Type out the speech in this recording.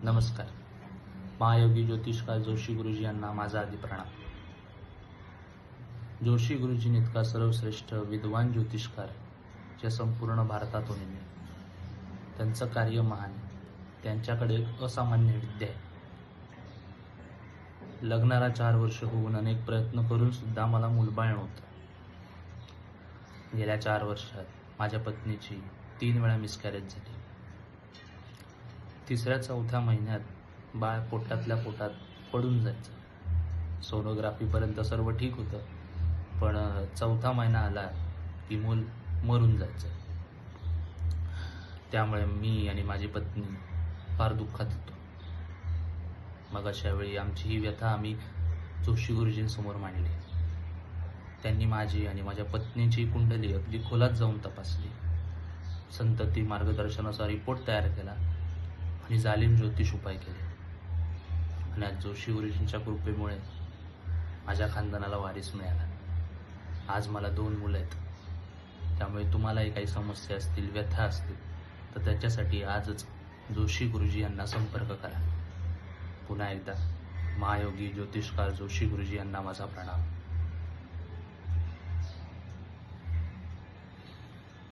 नमस्कार. महायोगी ज्योतिषकार जोशी गुरुजी यांना माझा आधी प्रणाम. जोशी गुरुजींइतका सर्वश्रेष्ठ विद्वान ज्योतिषकार जे संपूर्ण भारतातून येणे. त्यांचं कार्य महान. त्यांच्याकडे एक असामान्य विद्या आहे. लग्नाला 4 वर्ष होऊन अनेक प्रयत्न करून सुद्धा मला मूलबाळ नव्हतं. गेल्या 4 वर्षात माझ्या पत्नीची 3 वेळा मिसकॅरेज झाली. 3ऱ्या-4थ्या महिन्यात बाळ पोटातल्या पोटात पडून जायचं. सोनोग्राफीपर्यंत सर्व ठीक होतं, पण 4था महिना आला की मूल मरून जायचं. त्यामुळे मी आणि माझी पत्नी फार दुःखात होतो. मग अशा वेळी आमची ही व्यथा आम्ही जोशी गुरुजींसमोर मांडली. त्यांनी माझी आणि माझ्या पत्नीची कुंडली अगदी खोलात जाऊन तपासली. संतती मार्गदर्शनाचा रिपोर्ट तयार केला आणि जालिम ज्योतिष उपाय केले. आणि आज जोशी गुरुजींच्या कृपेमुळे माझ्या खानदानाला वारीस मिळाला. आज मला 2 मुलं आहेत. त्यामुळे तुम्हालाही काही समस्या असतील, व्यथा असतील, तर त्याच्यासाठी आजच जोशी गुरुजी यांना संपर्क करा. पुन्हा एकदा महायोगी ज्योतिषकार जोशी गुरुजी यांना माझा प्रणाम.